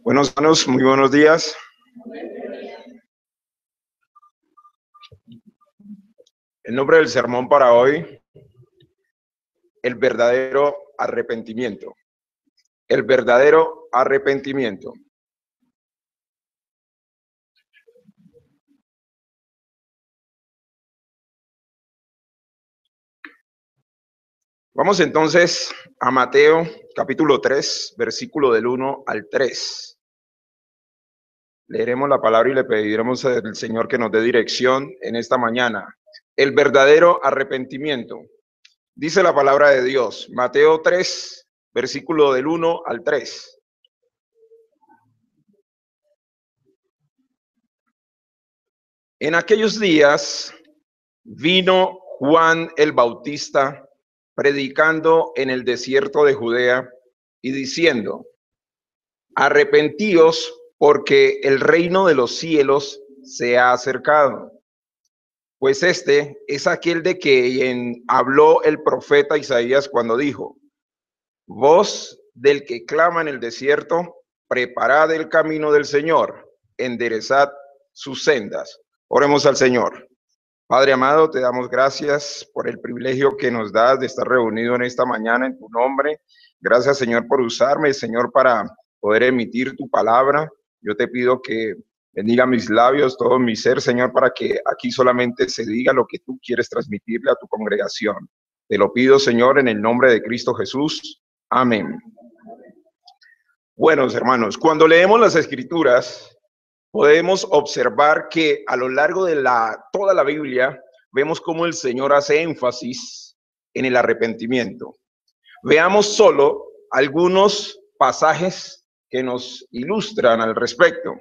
Buenos hermanos, muy buenos días. El nombre del sermón para hoy, el verdadero arrepentimiento. El verdadero arrepentimiento. Vamos entonces a Mateo capítulo 3, versículo del 1 al 3. Leeremos la palabra y le pediremos al Señor que nos dé dirección en esta mañana. El verdadero arrepentimiento. Dice la palabra de Dios, Mateo 3, versículo del 1 al 3. En aquellos días vino Juan el Bautista predicando en el desierto de Judea y diciendo: arrepentíos, porque el reino de los cielos se ha acercado. Pues este es aquel de quien habló el profeta Isaías cuando dijo: voz del que clama en el desierto, preparad el camino del Señor, enderezad sus sendas. Oremos al Señor. Padre amado, te damos gracias por el privilegio que nos das de estar reunido en esta mañana en tu nombre. Gracias, Señor, por usarme, Señor, para poder emitir tu palabra. Yo te pido que bendiga mis labios, todo mi ser, Señor, para que aquí solamente se diga lo que tú quieres transmitirle a tu congregación. Te lo pido, Señor, en el nombre de Cristo Jesús. Amén. Buenos hermanos, cuando leemos las Escrituras, podemos observar que a lo largo de toda la Biblia vemos cómo el Señor hace énfasis en el arrepentimiento. Veamos solo algunos pasajes que nos ilustran al respecto.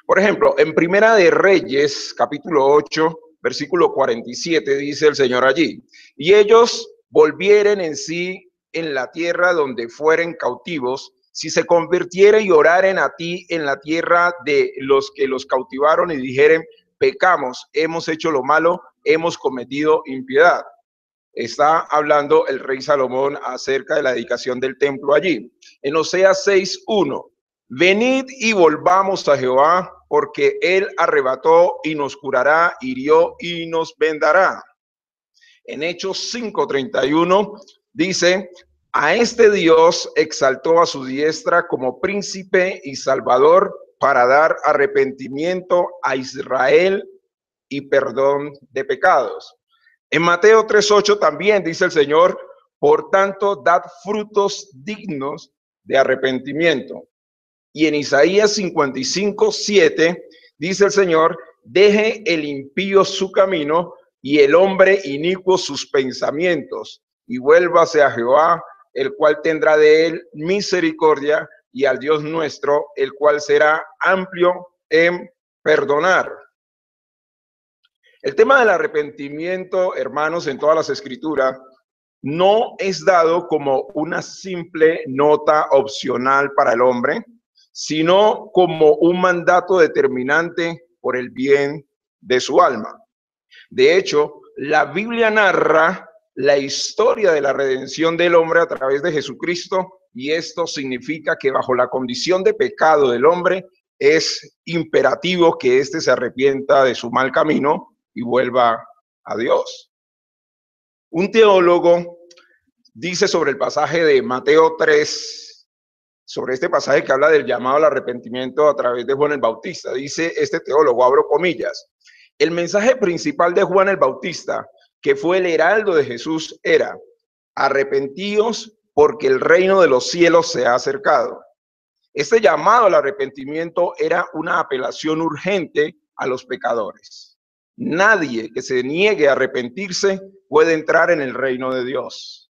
Por ejemplo, en Primera de Reyes, capítulo 8, versículo 47, dice el Señor allí: y ellos volvieren en sí en la tierra donde fueren cautivos, si se convirtieren y oraren a ti en la tierra de los que los cautivaron y dijeren: pecamos, hemos hecho lo malo, hemos cometido impiedad. Está hablando el rey Salomón acerca de la dedicación del templo allí. En Oseas 6:1, venid y volvamos a Jehová, porque él arrebató y nos curará, hirió y nos vendará. En Hechos 5:31 dice: a este Dios exaltó a su diestra como príncipe y salvador, para dar arrepentimiento a Israel y perdón de pecados. En Mateo 3:8 también dice el Señor: por tanto, dad frutos dignos de arrepentimiento. Y en Isaías 55:7 dice el Señor: deje el impío su camino y el hombre inicuo sus pensamientos, y vuélvase a Jehová, el cual tendrá de él misericordia, y al Dios nuestro, el cual será amplio en perdonar. El tema del arrepentimiento, hermanos, en todas las Escrituras, no es dado como una simple nota opcional para el hombre, sino como un mandato determinante por el bien de su alma. De hecho, la Biblia narra la historia de la redención del hombre a través de Jesucristo, y esto significa que bajo la condición de pecado del hombre es imperativo que éste se arrepienta de su mal camino y vuelva a Dios. Un teólogo dice sobre el pasaje de Mateo 3, sobre este pasaje que habla del llamado al arrepentimiento a través de Juan el Bautista. Dice este teólogo, abro comillas: el mensaje principal de Juan el Bautista, que fue el heraldo de Jesús, era: arrepentíos, porque el reino de los cielos se ha acercado. Este llamado al arrepentimiento era una apelación urgente a los pecadores. Nadie que se niegue a arrepentirse puede entrar en el reino de Dios.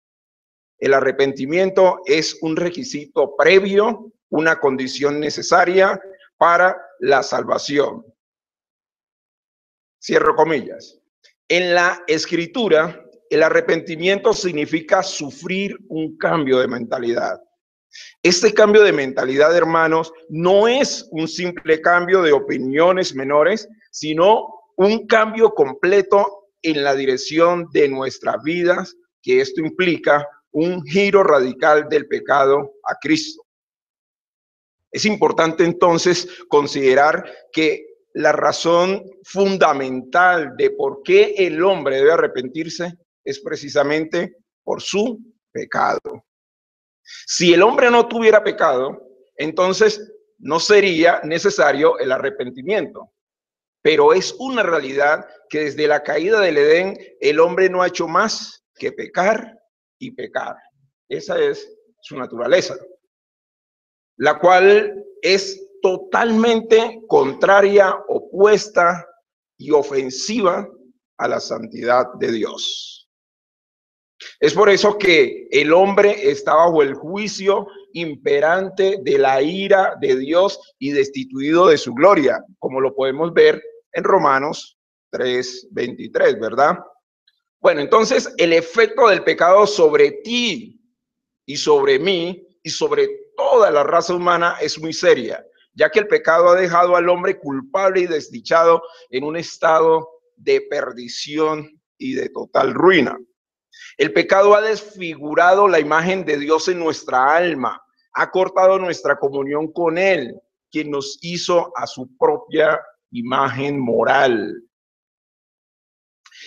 El arrepentimiento es un requisito previo, una condición necesaria para la salvación. Cierro comillas. En la Escritura, el arrepentimiento significa sufrir un cambio de mentalidad. Este cambio de mentalidad, hermanos, no es un simple cambio de opiniones menores, sino un cambio completo en la dirección de nuestras vidas, que esto implica un giro radical del pecado a Cristo. Es importante entonces considerar que la razón fundamental de por qué el hombre debe arrepentirse es precisamente por su pecado. Si el hombre no tuviera pecado, entonces no sería necesario el arrepentimiento. Pero es una realidad que desde la caída del Edén, el hombre no ha hecho más que pecar y pecar. Esa es su naturaleza, la cual es totalmente contraria, opuesta y ofensiva a la santidad de Dios. Es por eso que el hombre está bajo el juicio imperante de la ira de Dios y destituido de su gloria, como lo podemos ver en Romanos 3:23, ¿verdad? Bueno, entonces el efecto del pecado sobre ti y sobre mí y sobre toda la raza humana es muy seria, ya que el pecado ha dejado al hombre culpable y desdichado en un estado de perdición y de total ruina. El pecado ha desfigurado la imagen de Dios en nuestra alma, ha cortado nuestra comunión con Él, quien nos hizo a su propia imagen moral.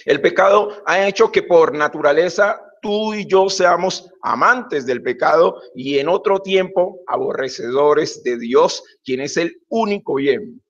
El pecado ha hecho que por naturaleza tú y yo seamos amantes del pecado y en otro tiempo aborrecedores de Dios, quien es el único bien.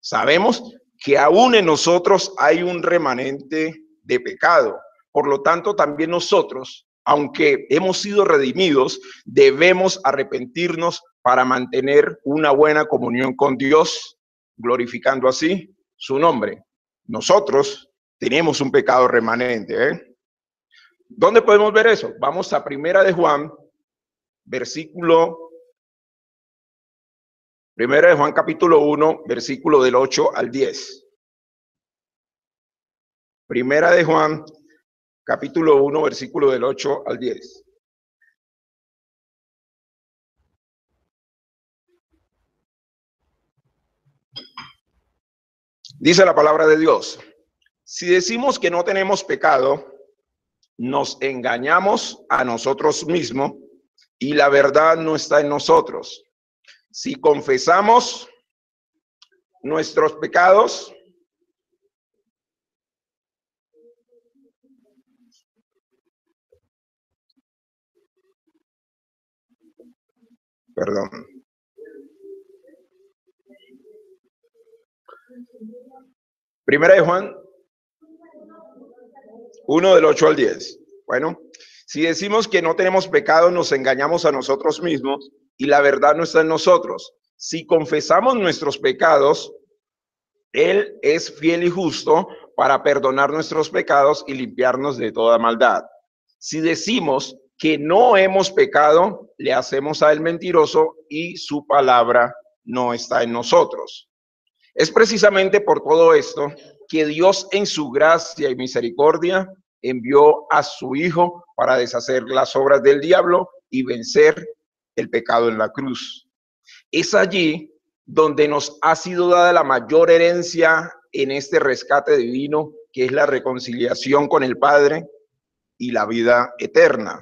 Sabemos que aún en nosotros hay un remanente de pecado. Por lo tanto, también nosotros, aunque hemos sido redimidos, debemos arrepentirnos para mantener una buena comunión con Dios, glorificando así su nombre. Nosotros tenemos un pecado remanente, ¿eh? ¿Dónde podemos ver eso? Vamos a Primera de Juan, Primera de Juan capítulo 1, versículo del 8 al 10. Primera de Juan capítulo 1, versículo del 8 al 10. Dice la palabra de Dios: si decimos que no tenemos pecado, nos engañamos a nosotros mismos y la verdad no está en nosotros. Si confesamos nuestros pecados, perdón. Primera de Juan 1 del 8 al 10. Bueno, si decimos que no tenemos pecado, nos engañamos a nosotros mismos y la verdad no está en nosotros. Si confesamos nuestros pecados, Él es fiel y justo para perdonar nuestros pecados y limpiarnos de toda maldad. Si decimos que no hemos pecado, le hacemos a Él mentiroso y su palabra no está en nosotros. Es precisamente por todo esto que Dios en su gracia y misericordia envió a su Hijo para deshacer las obras del diablo y vencer el pecado en la cruz. Es allí donde nos ha sido dada la mayor herencia en este rescate divino, que es la reconciliación con el Padre y la vida eterna.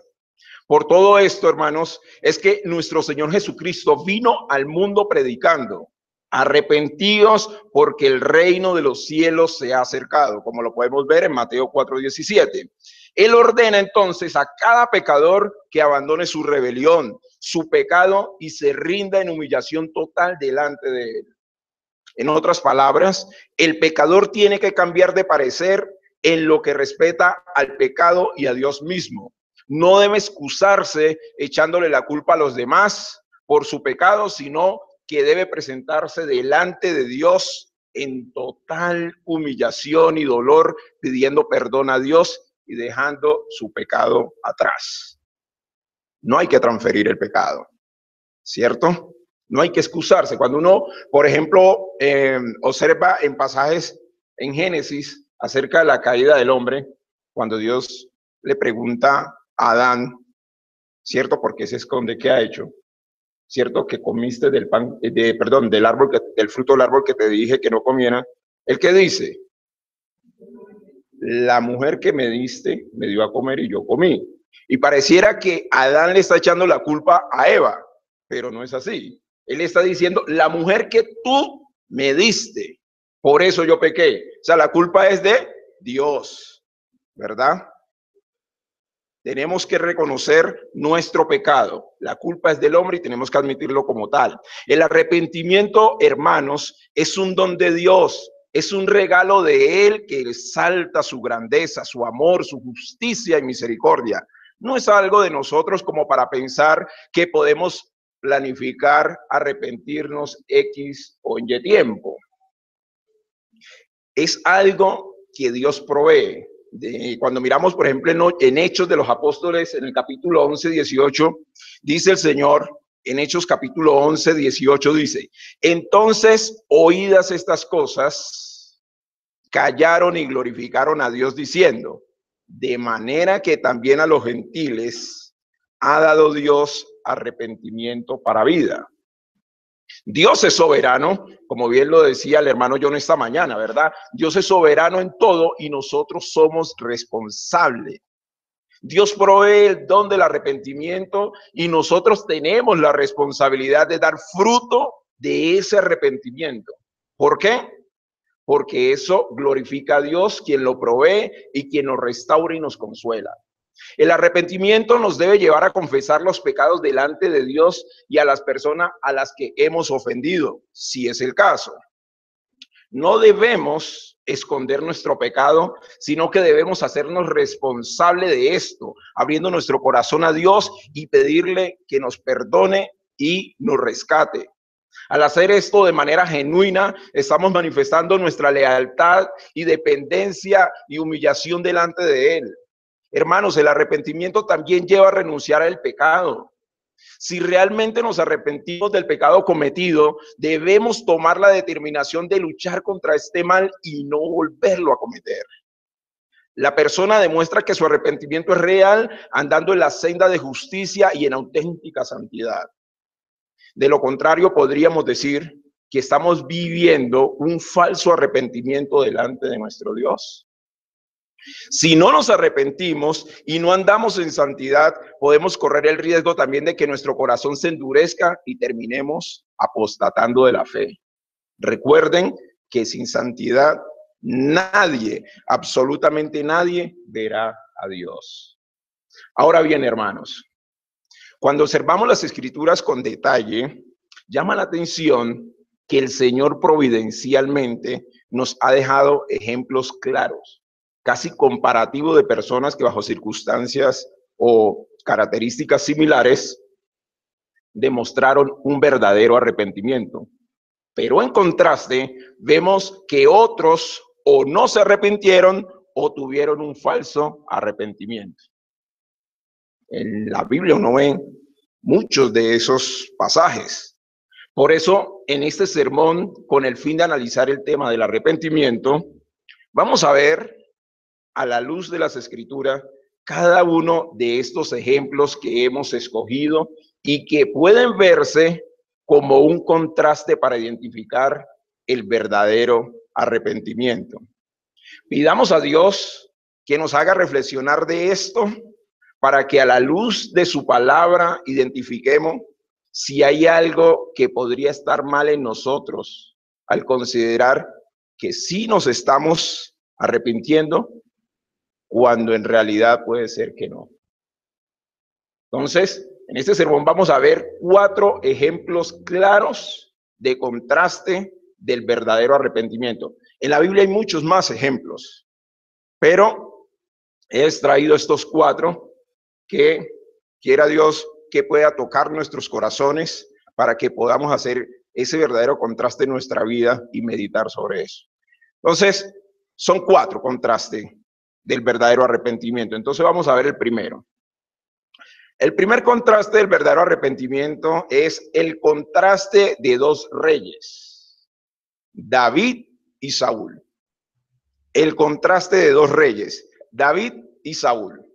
Por todo esto, hermanos, es que nuestro Señor Jesucristo vino al mundo predicando: arrepentidos porque el reino de los cielos se ha acercado, como lo podemos ver en Mateo 4:17. Él ordena entonces a cada pecador que abandone su rebelión, su pecado y se rinda en humillación total delante de Él. En otras palabras, el pecador tiene que cambiar de parecer en lo que respecta al pecado y a Dios mismo. No debe excusarse echándole la culpa a los demás por su pecado, sino que debe presentarse delante de Dios en total humillación y dolor, pidiendo perdón a Dios y dejando su pecado atrás. No hay que transferir el pecado, ¿cierto? No hay que excusarse. Cuando uno, por ejemplo, observa en pasajes en Génesis acerca de la caída del hombre, cuando Dios le pregunta a Adán, ¿cierto? ¿Por qué se esconde? ¿Qué ha hecho? ¿Cierto? Que comiste del pan, del árbol, del fruto del árbol que te dije que no comiera. ¿El qué dice? La mujer que me diste me dio a comer y yo comí. Y pareciera que Adán le está echando la culpa a Eva, pero no es así. Él está diciendo, la mujer que tú me diste, por eso yo pequé. O sea, la culpa es de Dios, ¿verdad? Tenemos que reconocer nuestro pecado. La culpa es del hombre y tenemos que admitirlo como tal. El arrepentimiento, hermanos, es un don de Dios. Es un regalo de Él que resalta su grandeza, su amor, su justicia y misericordia. No es algo de nosotros como para pensar que podemos planificar arrepentirnos X o Y tiempo. Es algo que Dios provee. Cuando miramos, por ejemplo, en Hechos de los Apóstoles, en el capítulo 11, 18, dice el Señor, en Hechos capítulo 11, 18, dice, entonces, oídas estas cosas, callaron y glorificaron a Dios diciendo, de manera que también a los gentiles ha dado Dios arrepentimiento para vida. Dios es soberano, como bien lo decía el hermano John esta mañana, ¿verdad? Dios es soberano en todo y nosotros somos responsables. Dios provee el don del arrepentimiento y nosotros tenemos la responsabilidad de dar fruto de ese arrepentimiento. ¿Por qué? Porque eso glorifica a Dios, quien lo provee y quien nos restaura y nos consuela. El arrepentimiento nos debe llevar a confesar los pecados delante de Dios y a las personas a las que hemos ofendido, si es el caso. No debemos esconder nuestro pecado, sino que debemos hacernos responsable de esto, abriendo nuestro corazón a Dios y pedirle que nos perdone y nos rescate. Al hacer esto de manera genuina, estamos manifestando nuestra lealtad y dependencia y humillación delante de Él. Hermanos, el arrepentimiento también lleva a renunciar al pecado. Si realmente nos arrepentimos del pecado cometido, debemos tomar la determinación de luchar contra este mal y no volverlo a cometer. La persona demuestra que su arrepentimiento es real, andando en la senda de justicia y en auténtica santidad. De lo contrario, podríamos decir que estamos viviendo un falso arrepentimiento delante de nuestro Dios. Si no nos arrepentimos y no andamos en santidad, podemos correr el riesgo también de que nuestro corazón se endurezca y terminemos apostatando de la fe. Recuerden que sin santidad nadie, absolutamente nadie, verá a Dios. Ahora bien, hermanos, cuando observamos las escrituras con detalle, llama la atención que el Señor providencialmente nos ha dejado ejemplos claros, casi comparativos de personas que bajo circunstancias o características similares demostraron un verdadero arrepentimiento. Pero en contraste, vemos que otros o no se arrepintieron o tuvieron un falso arrepentimiento. En la Biblia uno ve muchos de esos pasajes. Por eso, en este sermón, con el fin de analizar el tema del arrepentimiento, vamos a ver a la luz de las Escrituras cada uno de estos ejemplos que hemos escogido y que pueden verse como un contraste para identificar el verdadero arrepentimiento. Pidamos a Dios que nos haga reflexionar de esto para que a la luz de su palabra identifiquemos si hay algo que podría estar mal en nosotros al considerar que sí nos estamos arrepintiendo cuando en realidad puede ser que no. Entonces, en este sermón vamos a ver 4 ejemplos claros de contraste del verdadero arrepentimiento. En la Biblia hay muchos más ejemplos, pero he extraído estos 4 que quiera Dios que pueda tocar nuestros corazones para que podamos hacer ese verdadero contraste en nuestra vida y meditar sobre eso. Entonces, son 4 contrastes del verdadero arrepentimiento. Entonces vamos a ver el primero. El primer contraste del verdadero arrepentimiento es el contraste de 2 reyes, David y Saúl. El contraste de 2 reyes, David y Saúl.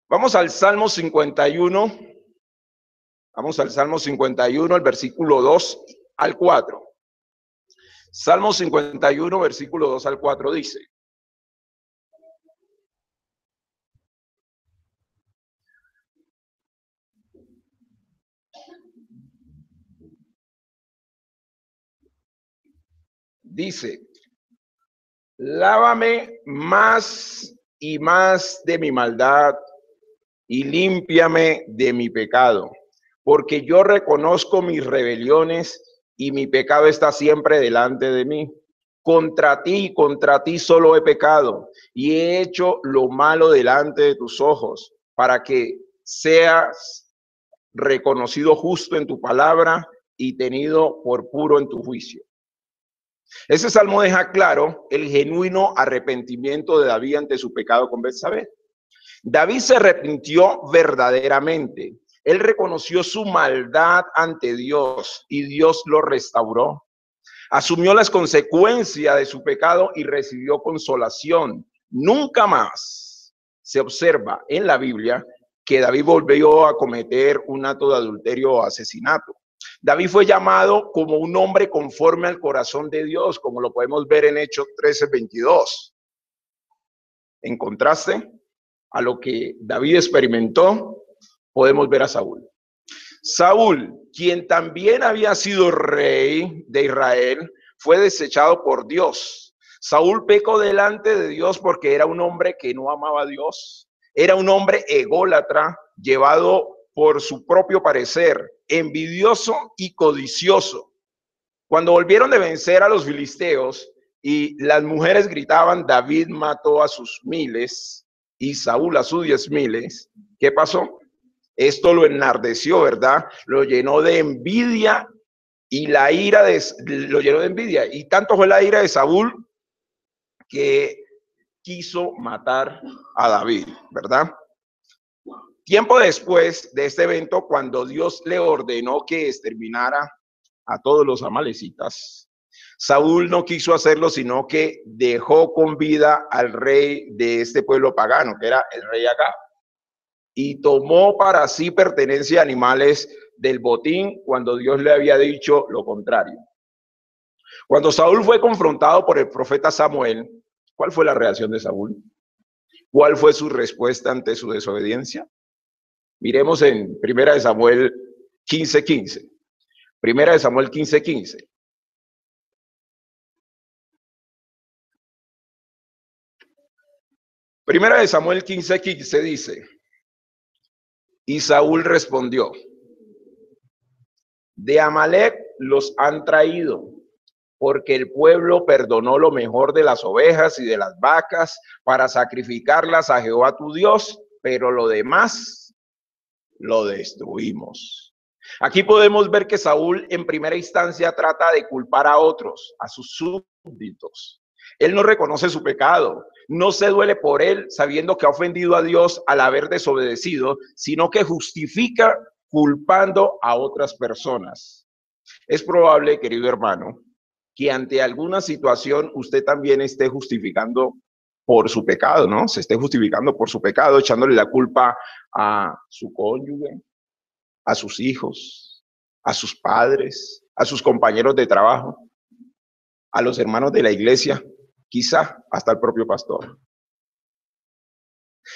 Vamos al Salmo 51. Vamos al Salmo 51, el versículo 2 al 4. Salmo 51, versículo 2 al 4 dice: Dice, lávame más y más de mi maldad y límpiame de mi pecado, porque yo reconozco mis rebeliones y mi pecado está siempre delante de mí. Contra ti solo he pecado y he hecho lo malo delante de tus ojos, para que seas reconocido justo en tu palabra y tenido por puro en tu juicio. Ese salmo deja claro el genuino arrepentimiento de David ante su pecado con Betsabé. David se arrepintió verdaderamente. Él reconoció su maldad ante Dios y Dios lo restauró. Asumió las consecuencias de su pecado y recibió consolación. Nunca más se observa en la Biblia que David volvió a cometer un acto de adulterio o asesinato. David fue llamado como un hombre conforme al corazón de Dios, como lo podemos ver en Hechos 13:22. En contraste a lo que David experimentó, podemos ver a Saúl. Saúl, quien también había sido rey de Israel, fue desechado por Dios. Saúl pecó delante de Dios porque era un hombre que no amaba a Dios. Era un hombre ególatra, llevado por su propio parecer, envidioso y codicioso. Cuando volvieron de vencer a los filisteos y las mujeres gritaban, David mató a sus miles y Saúl a sus 10,000, ¿qué pasó? Esto lo enardeció, ¿verdad? Lo llenó de envidia y lo llenó de envidia. Y tanto fue la ira de Saúl que quiso matar a David, ¿verdad? Tiempo después de este evento, cuando Dios le ordenó que exterminara a todos los amalecitas, Saúl no quiso hacerlo, sino que dejó con vida al rey de este pueblo pagano, que era el rey Agag, y tomó para sí pertenencia a animales del botín cuando Dios le había dicho lo contrario. Cuando Saúl fue confrontado por el profeta Samuel, ¿cuál fue la reacción de Saúl? ¿Cuál fue su respuesta ante su desobediencia? Miremos en Primera de Samuel 15:15. Primera de Samuel 15:15. Primera de Samuel 15:15 dice, y Saúl respondió, de Amalec los han traído, porque el pueblo perdonó lo mejor de las ovejas y de las vacas para sacrificarlas a Jehová tu Dios, pero lo demás lo destruimos. Aquí podemos ver que Saúl en primera instancia trata de culpar a otros, a sus súbditos. Él no reconoce su pecado, no se duele por él sabiendo que ha ofendido a Dios al haber desobedecido, sino que justifica culpando a otras personas. Es probable, querido hermano, que ante alguna situación usted también esté justificando por su pecado, ¿no? Se esté justificando por su pecado, echándole la culpa a su cónyuge, a sus hijos, a sus padres, a sus compañeros de trabajo, a los hermanos de la iglesia, quizá hasta el propio pastor.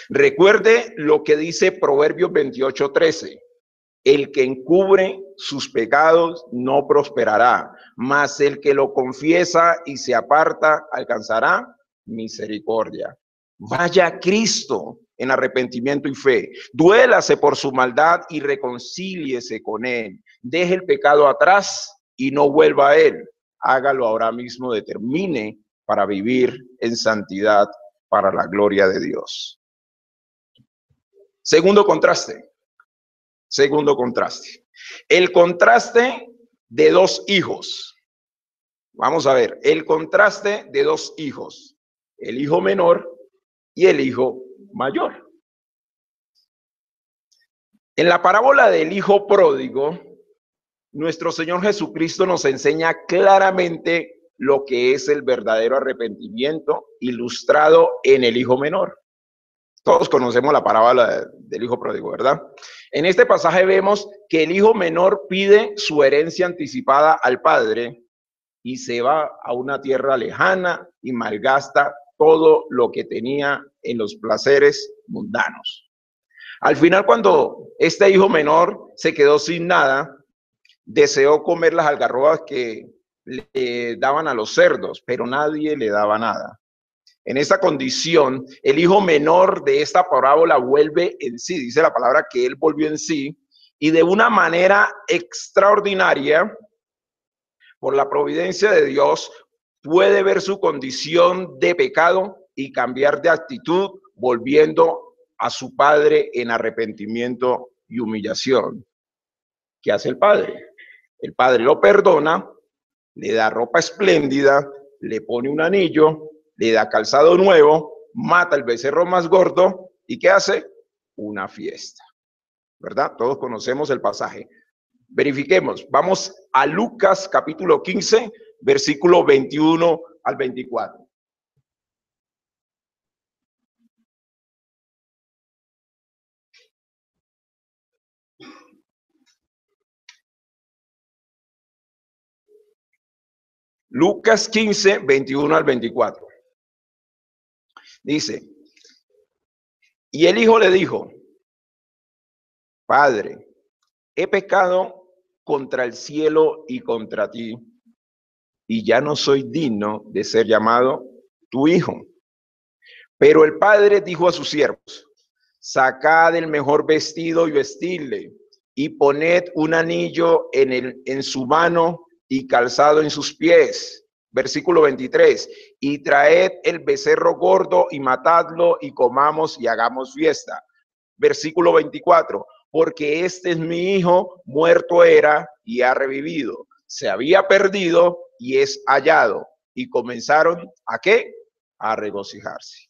Recuerde lo que dice Proverbios 28:13. El que encubre sus pecados no prosperará, mas el que lo confiesa y se aparta alcanzará misericordia. Vaya a Cristo en arrepentimiento y fe. Duélase por su maldad y reconcíliese con él. Deje el pecado atrás y no vuelva a él. Hágalo ahora mismo, determine para vivir en santidad para la gloria de Dios. Segundo contraste. El contraste de dos hijos. Vamos a ver, el contraste de dos hijos. El hijo menor y el hijo mayor. En la parábola del hijo pródigo, nuestro Señor Jesucristo nos enseña claramente lo que es el verdadero arrepentimiento, ilustrado en el hijo menor. Todos conocemos la parábola del hijo pródigo, ¿verdad? En este pasaje vemos que el hijo menor pide su herencia anticipada al padre y se va a una tierra lejana y malgasta todo lo que tenía en los placeres mundanos. Al final, cuando este hijo menor se quedó sin nada, deseó comer las algarrobas que le daban a los cerdos, pero nadie le daba nada. En esta condición, el hijo menor de esta parábola vuelve en sí, dice la palabra que él volvió en sí, y de una manera extraordinaria, por la providencia de Dios, puede ver su condición de pecado y cambiar de actitud, volviendo a su padre en arrepentimiento y humillación. ¿Qué hace el padre? El padre lo perdona, le da ropa espléndida, le pone un anillo, le da calzado nuevo, mata el becerro más gordo y ¿qué hace? Una fiesta, ¿verdad? Todos conocemos el pasaje. Verifiquemos, vamos a Lucas capítulo 15, versículo 21 al 24. Lucas 15, 21 al 24. Dice, y el hijo le dijo, Padre, he pecado contra el cielo y contra ti, y ya no soy digno de ser llamado tu hijo. Pero el padre dijo a sus siervos, sacad el mejor vestido y vestidle, y poned un anillo en su mano y calzado en sus pies. Versículo 23, y traed el becerro gordo y matadlo y comamos y hagamos fiesta. Versículo 24, porque este es mi hijo, muerto era y ha revivido. Se había perdido y es hallado. Y comenzaron ¿a qué? A regocijarse.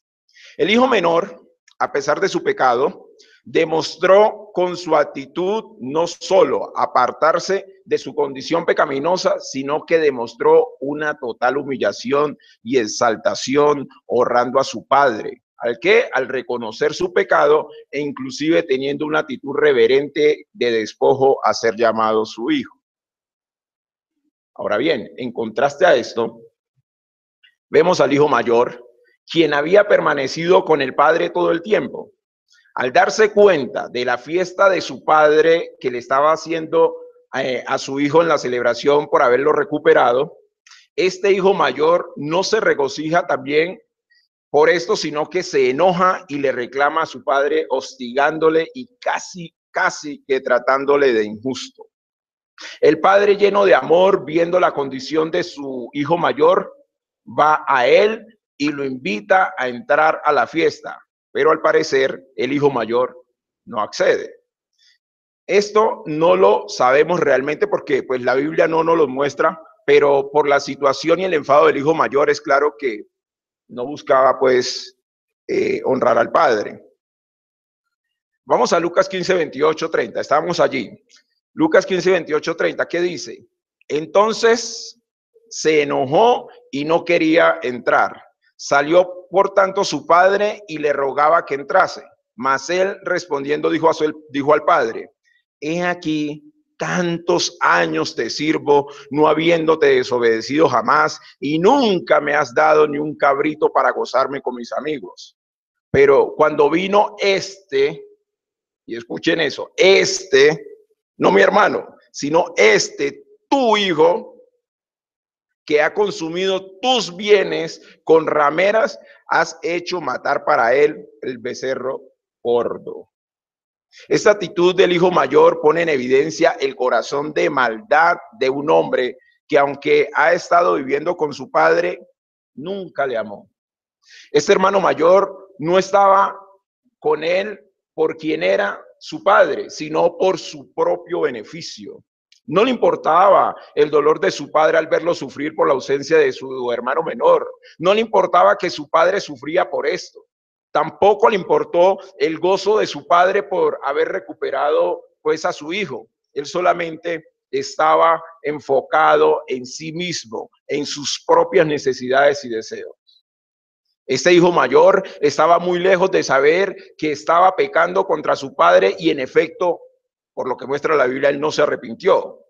El hijo menor, a pesar de su pecado, demostró con su actitud no solo apartarse de su condición pecaminosa, sino que demostró una total humillación y exaltación, honrando a su padre. ¿Al qué? Al reconocer su pecado e inclusive teniendo una actitud reverente de despojo a ser llamado su hijo. Ahora bien, en contraste a esto, vemos al hijo mayor, quien había permanecido con el padre todo el tiempo. Al darse cuenta de la fiesta de su padre que le estaba haciendo a su hijo en la celebración por haberlo recuperado, este hijo mayor no se regocija también por esto, sino que se enoja y le reclama a su padre, hostigándole y casi que tratándole de injusto. El padre, lleno de amor, viendo la condición de su hijo mayor, va a él y lo invita a entrar a la fiesta, pero al parecer el hijo mayor no accede. Esto no lo sabemos realmente porque pues la Biblia no nos lo muestra, pero por la situación y el enfado del hijo mayor es claro que no buscaba pues honrar al padre. Vamos a Lucas 15, 28, 30. Estábamos allí. Lucas 15, 28, 30. ¿Qué dice? Entonces se enojó y no quería entrar. Salió por tanto su padre y le rogaba que entrase. Mas él respondiendo dijo al padre, he aquí tantos años te sirvo, no habiéndote desobedecido jamás, y nunca me has dado ni un cabrito para gozarme con mis amigos. Pero cuando vino y escuchen eso, no mi hermano, sino tu hijo, que ha consumido tus bienes con rameras, has hecho matar para él el becerro gordo. Esta actitud del hijo mayor pone en evidencia el corazón de maldad de un hombre que, aunque ha estado viviendo con su padre, nunca le amó. Este hermano mayor no estaba con él por quien era su padre, sino por su propio beneficio. No le importaba el dolor de su padre al verlo sufrir por la ausencia de su hermano menor. No le importaba que su padre sufría por esto. Tampoco le importó el gozo de su padre por haber recuperado pues a su hijo. Él solamente estaba enfocado en sí mismo, en sus propias necesidades y deseos. Este hijo mayor estaba muy lejos de saber que estaba pecando contra su padre y en efecto, por lo que muestra la Biblia, él no se arrepintió.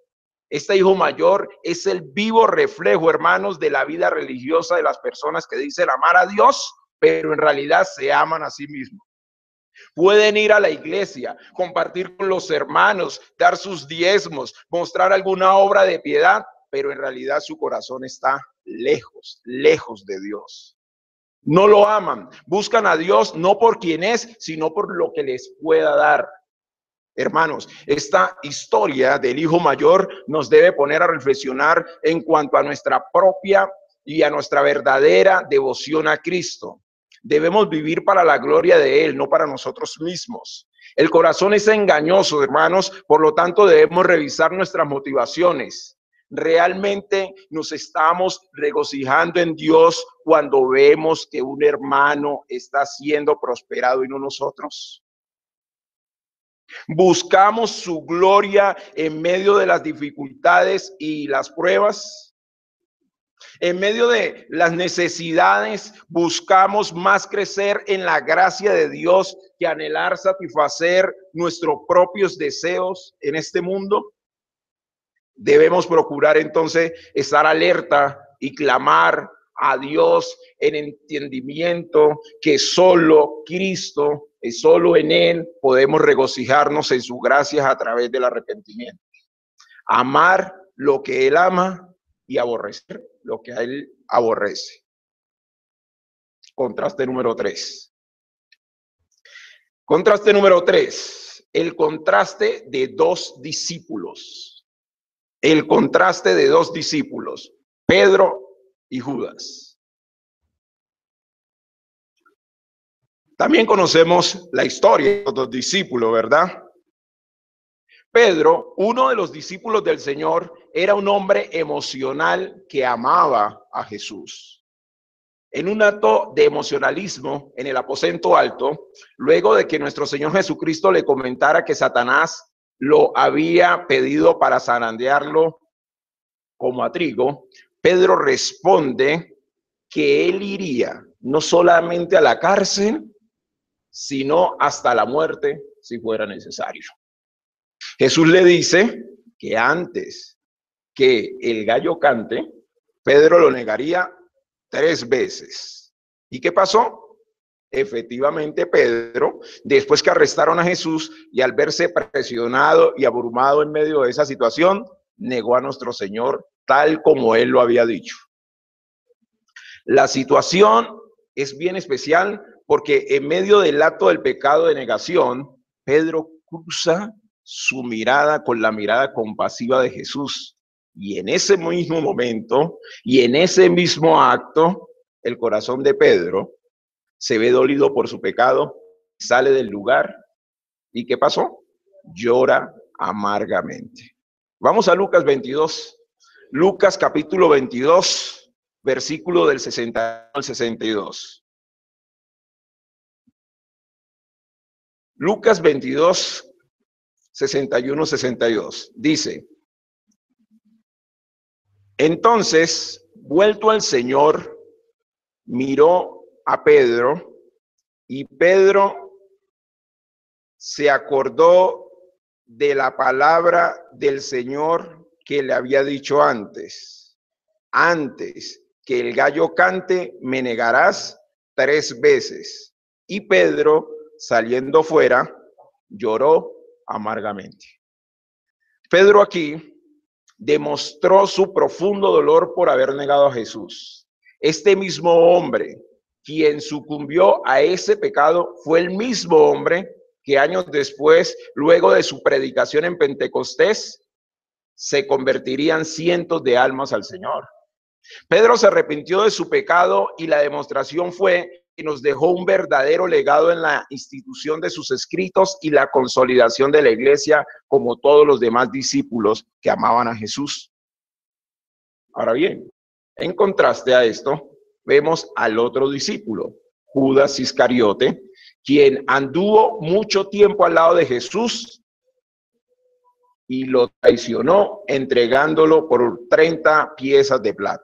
Este hijo mayor es el vivo reflejo, hermanos, de la vida religiosa de las personas que dicen amar a Dios, pero en realidad se aman a sí mismos. Pueden ir a la iglesia, compartir con los hermanos, dar sus diezmos, mostrar alguna obra de piedad, pero en realidad su corazón está lejos, lejos de Dios. No lo aman, buscan a Dios no por quien es, sino por lo que les pueda dar. Hermanos, esta historia del hijo mayor nos debe poner a reflexionar en cuanto a nuestra propia y a nuestra verdadera devoción a Cristo. Debemos vivir para la gloria de Él, no para nosotros mismos. El corazón es engañoso, hermanos, por lo tanto debemos revisar nuestras motivaciones. ¿Realmente nos estamos regocijando en Dios cuando vemos que un hermano está siendo prosperado y no nosotros? ¿Buscamos su gloria en medio de las dificultades y las pruebas? En medio de las necesidades, buscamos más crecer en la gracia de Dios que anhelar satisfacer nuestros propios deseos en este mundo. Debemos procurar entonces estar alerta y clamar a Dios en entendimiento que solo Cristo y solo en Él podemos regocijarnos en sus gracias a través del arrepentimiento. Amar lo que Él ama y aborrecer lo que a Él aborrece. Contraste número 3. Contraste número 3. El contraste de dos discípulos. El contraste de dos discípulos, Pedro y Judas. También conocemos la historia de los dos discípulos, ¿verdad? Pedro, uno de los discípulos del Señor, era un hombre emocional que amaba a Jesús. En un acto de emocionalismo en el aposento alto, luego de que nuestro Señor Jesucristo le comentara que Satanás lo había pedido para zarandearlo como a trigo, Pedro responde que él iría no solamente a la cárcel, sino hasta la muerte si fuera necesario. Jesús le dice que antes que el gallo cante, Pedro lo negaría 3 veces. ¿Y qué pasó? Efectivamente, Pedro, después que arrestaron a Jesús y al verse presionado y abrumado en medio de esa situación, negó a nuestro Señor tal como él lo había dicho. La situación es bien especial porque en medio del acto del pecado de negación, Pedro cruza su mirada con la mirada compasiva de Jesús. Y en ese mismo momento y en ese mismo acto, el corazón de Pedro se ve dolido por su pecado, sale del lugar. ¿Y qué pasó? Llora amargamente. Vamos a Lucas 22. Lucas capítulo 22, versículo del 60 al 62. Lucas 22, 61, 62. Dice: entonces, vuelto al Señor, miró a Pedro, y Pedro se acordó de la palabra del Señor que le había dicho antes: antes que el gallo cante, me negarás 3 veces. Y Pedro, saliendo fuera, lloró amargamente. Pedro aquí demostró su profundo dolor por haber negado a Jesús. Este mismo hombre, quien sucumbió a ese pecado, fue el mismo hombre que años después, luego de su predicación en Pentecostés, se convertirían cientos de almas al Señor. Pedro se arrepintió de su pecado y la demostración fue que nos dejó un verdadero legado en la institución de sus escritos y la consolidación de la iglesia, como todos los demás discípulos que amaban a Jesús. Ahora bien, en contraste a esto, vemos al otro discípulo, Judas Iscariote, quien anduvo mucho tiempo al lado de Jesús y lo traicionó entregándolo por 30 piezas de plata.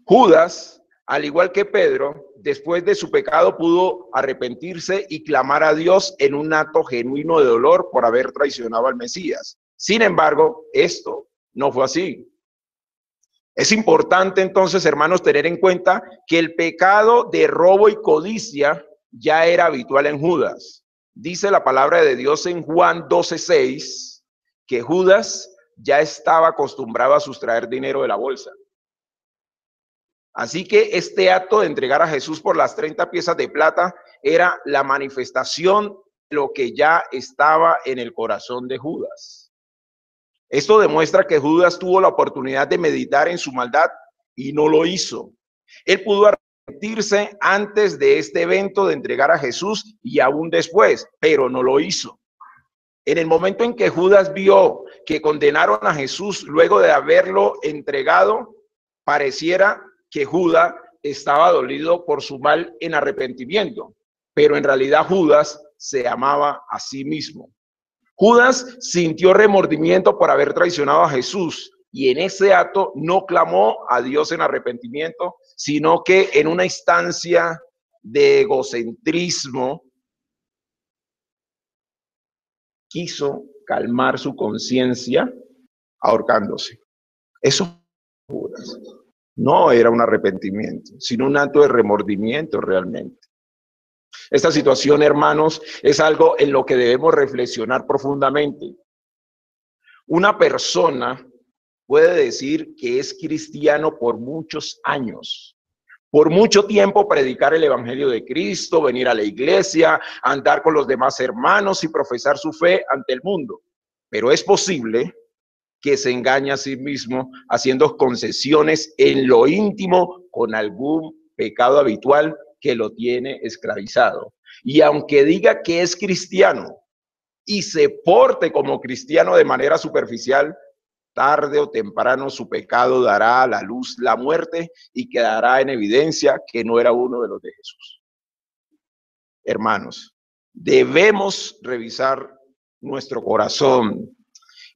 Judas, al igual que Pedro, después de su pecado pudo arrepentirse y clamar a Dios en un acto genuino de dolor por haber traicionado al Mesías. Sin embargo, esto no fue así. Es importante entonces, hermanos, tener en cuenta que el pecado de robo y codicia ya era habitual en Judas. Dice la palabra de Dios en Juan 12:6 que Judas ya estaba acostumbrado a sustraer dinero de la bolsa. Así que este acto de entregar a Jesús por las 30 piezas de plata era la manifestación de lo que ya estaba en el corazón de Judas. Esto demuestra que Judas tuvo la oportunidad de meditar en su maldad y no lo hizo. Él pudo arrepentirse antes de este evento de entregar a Jesús y aún después, pero no lo hizo. En el momento en que Judas vio que condenaron a Jesús luego de haberlo entregado, pareciera que Judas estaba dolido por su mal en arrepentimiento, pero en realidad Judas se amaba a sí mismo. Judas sintió remordimiento por haber traicionado a Jesús y en ese acto no clamó a Dios en arrepentimiento, sino que en una instancia de egocentrismo quiso calmar su conciencia ahorcándose. Eso Judas. No era un arrepentimiento, sino un acto de remordimiento realmente. Esta situación, hermanos, es algo en lo que debemos reflexionar profundamente. Una persona puede decir que es cristiano por muchos años, por mucho tiempo predicar el evangelio de Cristo, venir a la iglesia, andar con los demás hermanos y profesar su fe ante el mundo. Pero es posible que se engañe a sí mismo haciendo concesiones en lo íntimo con algún pecado habitual que lo tiene esclavizado. Y aunque diga que es cristiano y se porte como cristiano de manera superficial, tarde o temprano su pecado dará a la luz la muerte y quedará en evidencia que no era uno de los de Jesús. Hermanos, debemos revisar nuestro corazón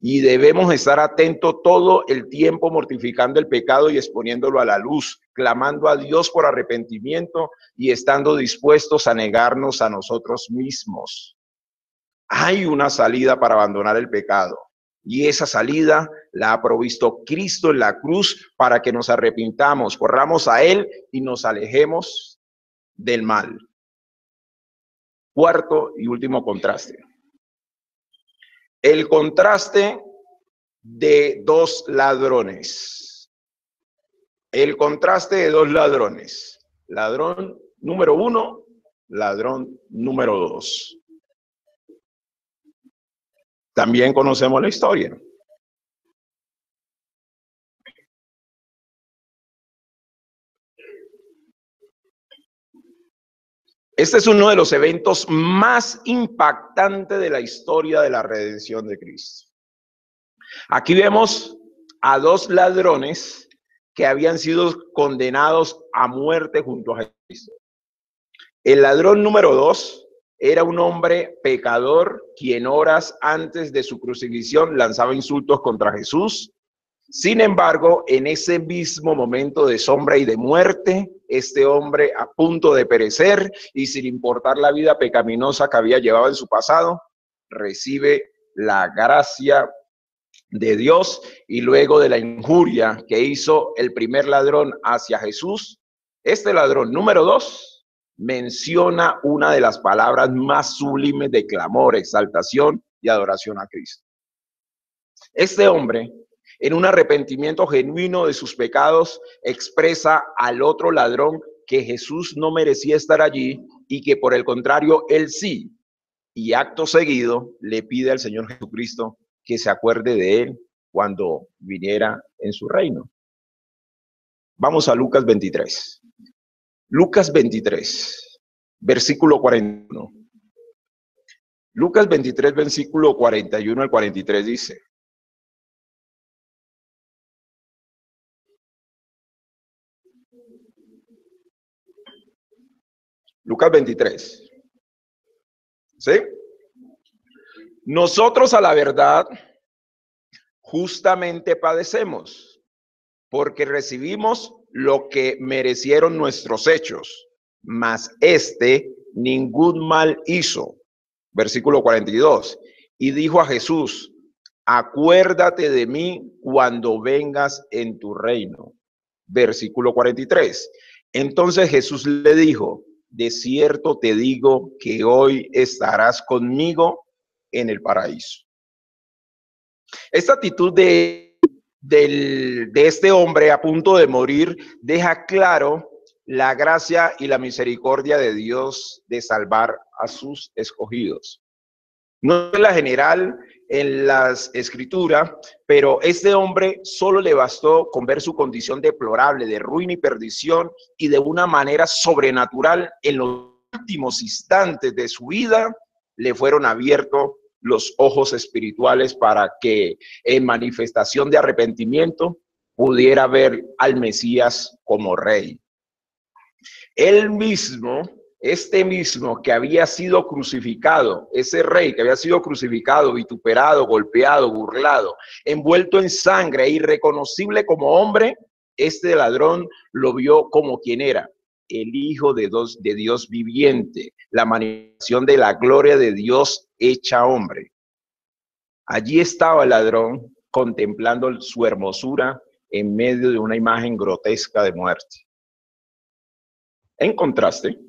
y debemos estar atentos todo el tiempo mortificando el pecado y exponiéndolo a la luz, clamando a Dios por arrepentimiento y estando dispuestos a negarnos a nosotros mismos. Hay una salida para abandonar el pecado y esa salida la ha provisto Cristo en la cruz para que nos arrepintamos, corramos a Él y nos alejemos del mal. Cuarto y último contraste. El contraste de dos ladrones. El contraste de dos ladrones. Ladrón número 1, ladrón número 2. También conocemos la historia. Este es uno de los eventos más impactantes de la historia de la redención de Cristo. Aquí vemos a dos ladrones que habían sido condenados a muerte junto a Cristo. El ladrón número 2 era un hombre pecador quien horas antes de su crucifixión lanzaba insultos contra Jesús. Sin embargo, en ese mismo momento de sombra y de muerte, este hombre a punto de perecer y sin importar la vida pecaminosa que había llevado en su pasado, recibe la gracia de Dios y luego de la injuria que hizo el primer ladrón hacia Jesús, este ladrón número 2 menciona una de las palabras más sublimes de clamor, exaltación y adoración a Cristo. Este hombre, en un arrepentimiento genuino de sus pecados, expresa al otro ladrón que Jesús no merecía estar allí y que por el contrario, él sí. Y acto seguido le pide al Señor Jesucristo que se acuerde de él cuando viniera en su reino. Vamos a Lucas 23. Lucas 23, versículo 41. Lucas 23, versículo 41 al 43 dice: Lucas 23. ¿Sí? Nosotros a la verdad justamente padecemos, porque recibimos lo que merecieron nuestros hechos, mas ningún mal hizo. Versículo 42. Y dijo a Jesús: acuérdate de mí cuando vengas en tu reino. Versículo 43. Entonces Jesús le dijo: de cierto te digo que hoy estarás conmigo en el paraíso. Esta actitud de este hombre a punto de morir deja claro la gracia y la misericordia de Dios de salvar a sus escogidos. No es la general en las escrituras, pero este hombre solo le bastó con ver su condición deplorable de ruina y perdición, y de una manera sobrenatural en los últimos instantes de su vida le fueron abiertos los ojos espirituales para que en manifestación de arrepentimiento pudiera ver al Mesías como rey. Él mismo, este mismo que había sido crucificado, ese rey que había sido crucificado, vituperado, golpeado, burlado, envuelto en sangre, irreconocible como hombre, este ladrón lo vio como quien era, el Hijo de Dios viviente, la manifestación de la gloria de Dios hecha hombre. Allí estaba el ladrón contemplando su hermosura en medio de una imagen grotesca de muerte. En contraste,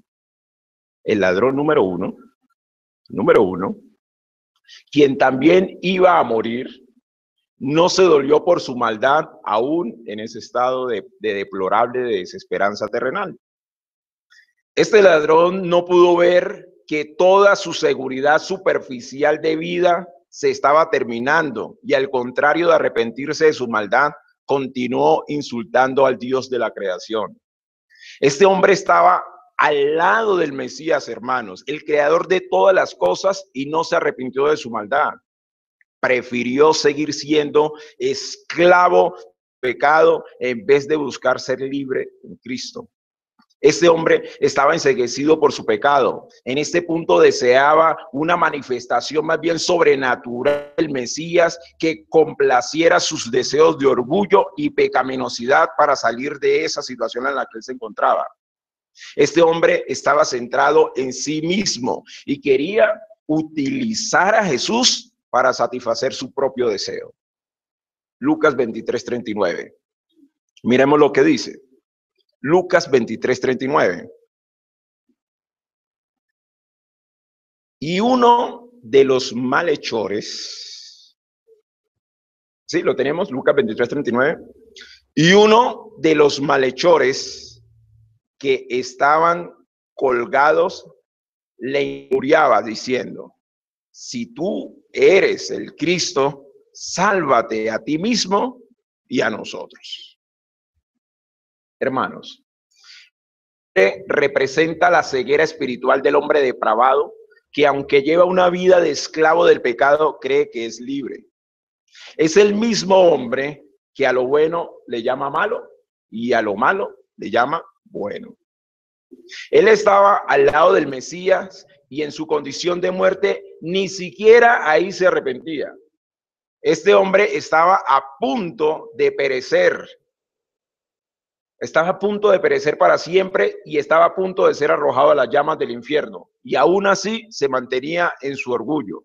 el ladrón número uno, quien también iba a morir, no se dolió por su maldad, aún en ese estado de deplorable desesperanza terrenal. Este ladrón no pudo ver que toda su seguridad superficial de vida se estaba terminando, y al contrario de arrepentirse de su maldad, continuó insultando al Dios de la creación. Este hombre estaba al lado del Mesías, hermanos, el creador de todas las cosas, y no se arrepintió de su maldad. Prefirió seguir siendo esclavo del pecado en vez de buscar ser libre en Cristo. Este hombre estaba enceguecido por su pecado. En este punto deseaba una manifestación más bien sobrenatural del Mesías que complaciera sus deseos de orgullo y pecaminosidad para salir de esa situación en la que él se encontraba. Este hombre estaba centrado en sí mismo y quería utilizar a Jesús para satisfacer su propio deseo. Lucas 23:39. Miremos lo que dice. Lucas 23:39. Y uno de los malhechores, ¿sí? Lo tenemos, Lucas 23:39. Y uno de los malhechores que estaban colgados le injuriaba diciendo: si tú eres el Cristo, sálvate a ti mismo y a nosotros. Hermanos, representa la ceguera espiritual del hombre depravado, que aunque lleva una vida de esclavo del pecado, cree que es libre. Es el mismo hombre que a lo bueno le llama malo y a lo malo le llama bueno. Él estaba al lado del Mesías y en su condición de muerte ni siquiera ahí se arrepentía. Este hombre estaba a punto de perecer. Estaba a punto de perecer para siempre y estaba a punto de ser arrojado a las llamas del infierno. Y aún así se mantenía en su orgullo.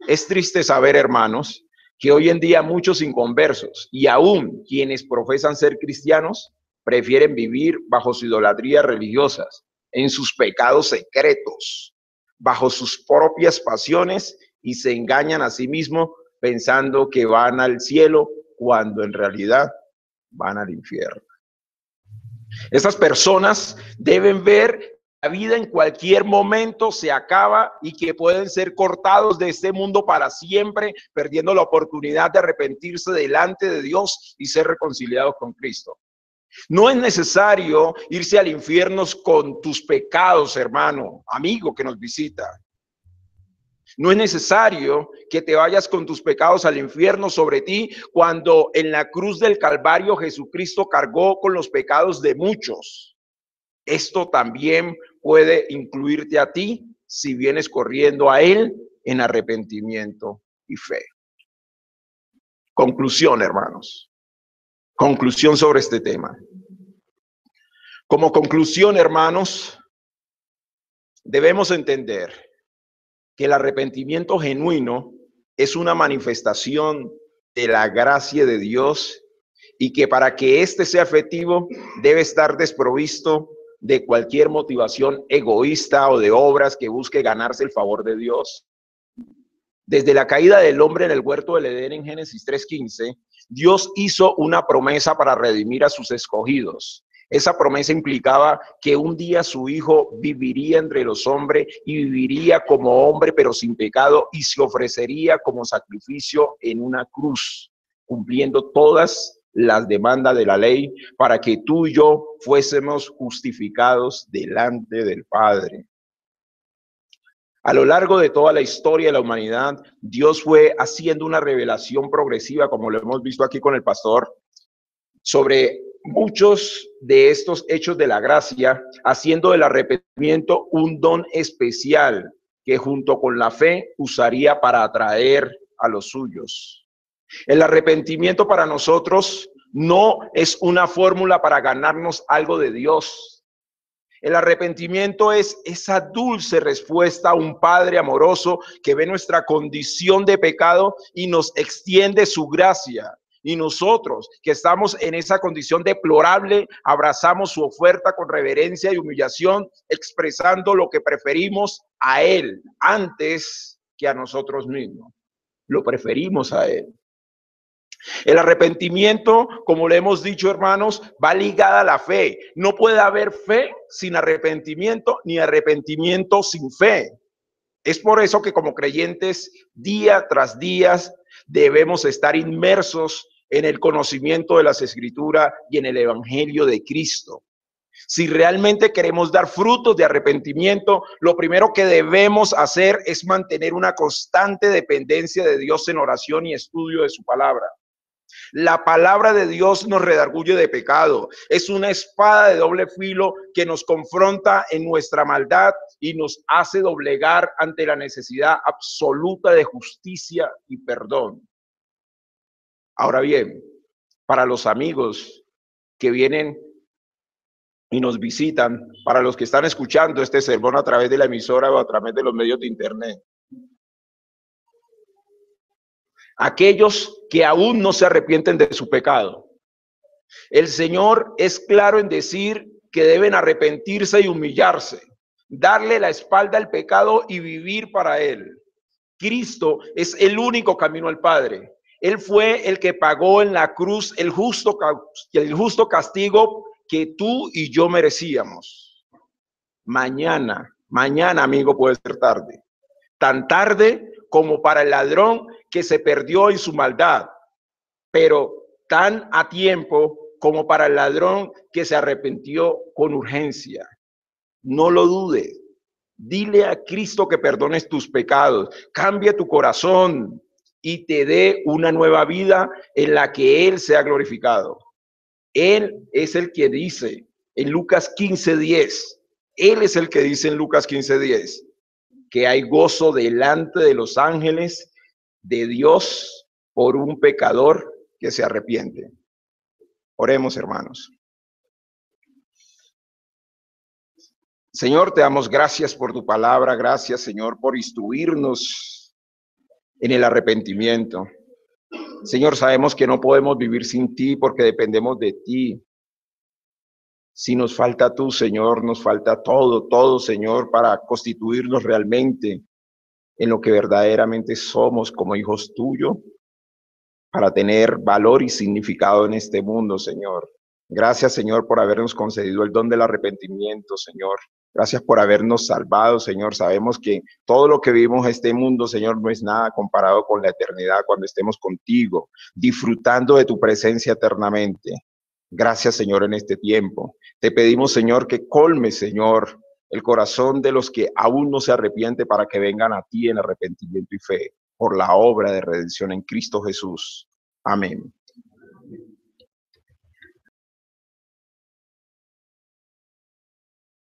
Es triste saber, hermanos, que hoy en día muchos inconversos y aún quienes profesan ser cristianos prefieren vivir bajo su idolatría religiosas, en sus pecados secretos, bajo sus propias pasiones, y se engañan a sí mismos pensando que van al cielo cuando en realidad van al infierno. Estas personas deben ver la vida en cualquier momento se acaba y que pueden ser cortados de este mundo para siempre, perdiendo la oportunidad de arrepentirse delante de Dios y ser reconciliados con Cristo. No es necesario irse al infierno con tus pecados, hermano, amigo que nos visita. No es necesario que te vayas con tus pecados al infierno sobre ti, cuando en la cruz del Calvario Jesucristo cargó con los pecados de muchos. Esto también puede incluirte a ti si vienes corriendo a Él en arrepentimiento y fe. Conclusión, hermanos. Conclusión sobre este tema. Como conclusión, hermanos, debemos entender que el arrepentimiento genuino es una manifestación de la gracia de Dios, y que para que éste sea efectivo debe estar desprovisto de cualquier motivación egoísta o de obras que busque ganarse el favor de Dios. Desde la caída del hombre en el huerto del Edén en Génesis 3:15, Dios hizo una promesa para redimir a sus escogidos. Esa promesa implicaba que un día su hijo viviría entre los hombres y viviría como hombre pero sin pecado y se ofrecería como sacrificio en una cruz, cumpliendo todas las demandas de la ley para que tú y yo fuésemos justificados delante del Padre. A lo largo de toda la historia de la humanidad, Dios fue haciendo una revelación progresiva, como lo hemos visto aquí con el pastor, sobre muchos de estos hechos de la gracia, haciendo del arrepentimiento un don especial que junto con la fe usaría para atraer a los suyos. El arrepentimiento para nosotros no es una fórmula para ganarnos algo de Dios. El arrepentimiento es esa dulce respuesta a un Padre amoroso que ve nuestra condición de pecado y nos extiende su gracia. Y nosotros, que estamos en esa condición deplorable, abrazamos su oferta con reverencia y humillación, expresando lo que preferimos a Él antes que a nosotros mismos. Lo preferimos a Él. El arrepentimiento, como le hemos dicho, hermanos, va ligada a la fe. No puede haber fe sin arrepentimiento, ni arrepentimiento sin fe. Es por eso que como creyentes, día tras día, debemos estar inmersos en el conocimiento de las Escrituras y en el Evangelio de Cristo. Si realmente queremos dar frutos de arrepentimiento, lo primero que debemos hacer es mantener una constante dependencia de Dios en oración y estudio de su palabra. La palabra de Dios nos redarguye de pecado. Es una espada de doble filo que nos confronta en nuestra maldad y nos hace doblegar ante la necesidad absoluta de justicia y perdón. Ahora bien, para los amigos que vienen y nos visitan, para los que están escuchando este sermón a través de la emisora o a través de los medios de internet, aquellos que aún no se arrepienten de su pecado, el Señor es claro en decir que deben arrepentirse y humillarse, darle la espalda al pecado y vivir para Él. Cristo es el único camino al Padre. Él fue el que pagó en la cruz el justo castigo que tú y yo merecíamos. Mañana, amigo, puede ser tarde. Tan tarde como para el ladrón que se perdió en su maldad, pero tan a tiempo como para el ladrón que se arrepintió con urgencia. No lo dudes. Dile a Cristo que perdones tus pecados, cambie tu corazón y te dé una nueva vida en la que Él sea glorificado. Él es el que dice en Lucas 15:10, Él es el que dice en Lucas 15:10, que hay gozo delante de los ángeles de Dios por un pecador que se arrepiente. Oremos, hermanos. Señor, te damos gracias por tu palabra, gracias, Señor, por instruirnos en el arrepentimiento. Señor, sabemos que no podemos vivir sin ti porque dependemos de ti. Si nos falta tú, Señor, nos falta todo, Señor, para constituirnos realmente en lo que verdaderamente somos como hijos tuyos, para tener valor y significado en este mundo, Señor. Gracias, Señor, por habernos concedido el don del arrepentimiento, Señor. Gracias por habernos salvado, Señor. Sabemos que todo lo que vivimos en este mundo, Señor, no es nada comparado con la eternidad cuando estemos contigo, disfrutando de tu presencia eternamente. Gracias, Señor, en este tiempo. Te pedimos, Señor, que colme, Señor, el corazón de los que aún no se arrepienten para que vengan a ti en arrepentimiento y fe por la obra de redención en Cristo Jesús. Amén.